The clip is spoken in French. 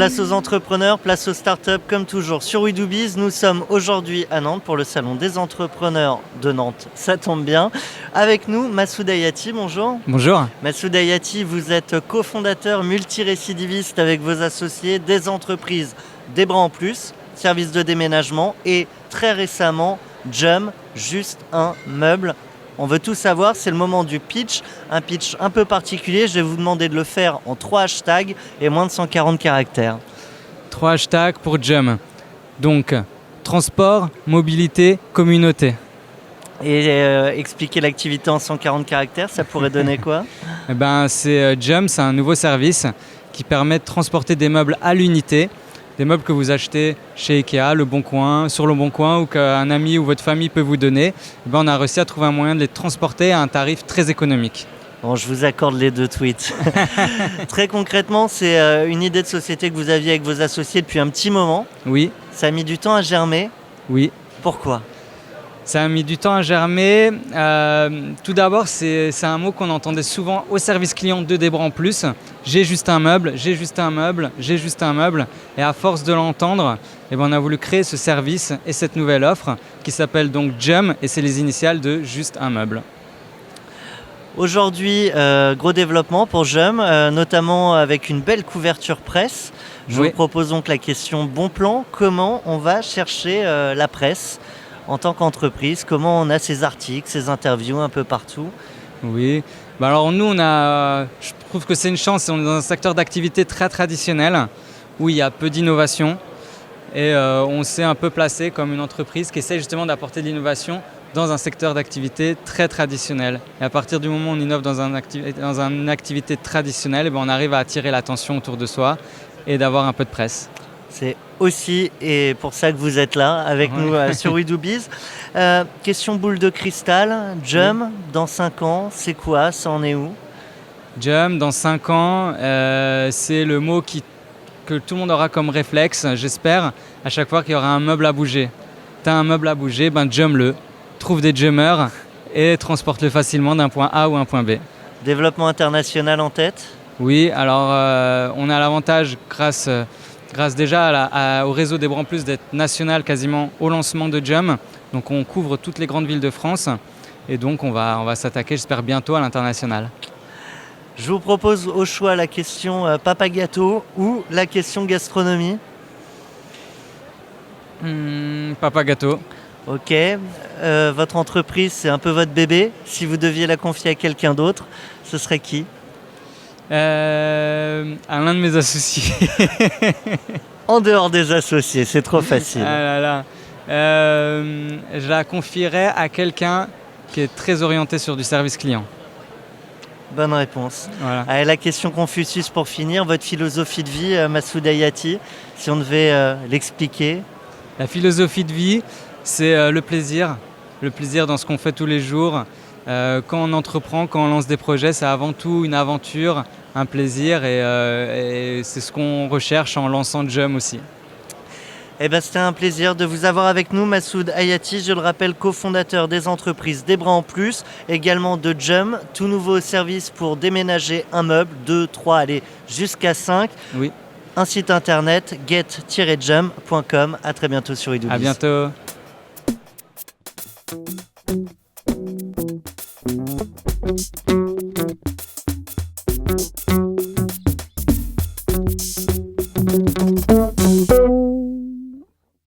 Place aux entrepreneurs, place aux startups, comme toujours sur We Do Biz. Nous sommes aujourd'hui à Nantes pour le salon des entrepreneurs de Nantes. Ça tombe bien. Avec nous, Massoud Hayati, bonjour. Bonjour. Massoud Hayati, vous êtes cofondateur multirécidiviste avec vos associés des entreprises Des Bras en Plus, service de déménagement et très récemment Jum, juste un meuble. On veut tout savoir, c'est le moment du pitch, un pitch un peu particulier. Je vais vous demander de le faire en 3 hashtags et moins de 140 caractères. 3 hashtags pour Jum. Donc, transport, mobilité, communauté. Et expliquer l'activité en 140 caractères, ça pourrait donner quoi? Jum, c'est un nouveau service qui permet de transporter des meubles à l'unité. Des meubles que vous achetez chez Ikea, sur Le Bon Coin ou qu'un ami ou votre famille peut vous donner. On a réussi à trouver un moyen de les transporter à un tarif très économique. Bon, je vous accorde les 2 tweets. Très concrètement, c'est une idée de société que vous aviez avec vos associés depuis un petit moment. Oui. Ça a mis du temps à germer. Oui. Pourquoi? Ça a mis du temps à germer. Tout d'abord, c'est un mot qu'on entendait souvent au service client de Des Bras en Plus. J'ai juste un meuble, j'ai juste un meuble, j'ai juste un meuble. Et à force de l'entendre, on a voulu créer ce service et cette nouvelle offre qui s'appelle donc Jum et c'est les initiales de juste un meuble. Aujourd'hui, gros développement pour Jum, notamment avec une belle couverture presse. Je vous propose donc la question bon plan. Comment on va chercher la presse en tant qu'entreprise? Comment on a ces articles, ces interviews un peu partout? Oui, alors nous, je trouve que c'est une chance, on est dans un secteur d'activité très traditionnel où il y a peu d'innovation et on s'est un peu placé comme une entreprise qui essaie justement d'apporter de l'innovation dans un secteur d'activité très traditionnel. Et à partir du moment où on innove dans une activité traditionnelle, on arrive à attirer l'attention autour de soi et d'avoir un peu de presse. C'est aussi et pour ça que vous êtes là avec nous sur We Do Biz. Question boule de cristal, Jum, dans 5 ans, c'est quoi? Ça en est où? Jum, dans 5 ans, c'est le mot que tout le monde aura comme réflexe, j'espère, à chaque fois qu'il y aura un meuble à bouger. Tu as un meuble à bouger, Jum-le, trouve des Jummers et transporte-le facilement d'un point A ou un point B. Développement international en tête? Oui, alors on a l'avantage grâce déjà au réseau Des Bras en Plus d'être national quasiment au lancement de Jum. Donc on couvre toutes les grandes villes de France et donc on va s'attaquer, j'espère, bientôt à l'international. Je vous propose au choix la question papa gâteau ou la question gastronomie. Papa gâteau. Ok. Votre entreprise, c'est un peu votre bébé. Si vous deviez la confier à quelqu'un d'autre, ce serait qui? À l'un de mes associés. En dehors des associés, c'est trop facile. Je la confierais à quelqu'un qui est très orienté sur du service client. Bonne réponse. Voilà. Allez, la question Confucius pour finir, votre philosophie de vie, Massoud Hayati, si on devait l'expliquer. La philosophie de vie, c'est le plaisir dans ce qu'on fait tous les jours. Quand on entreprend, quand on lance des projets, c'est avant tout une aventure, un plaisir et c'est ce qu'on recherche en lançant Jum aussi. C'était un plaisir de vous avoir avec nous, Massoud Hayati, je le rappelle, cofondateur des entreprises Des Bras en Plus, également de Jum, tout nouveau service pour déménager un meuble, 2, 3, allez, jusqu'à 5. Oui. Un site internet, get-jum.com. À très bientôt sur We Do Biz. À bientôt.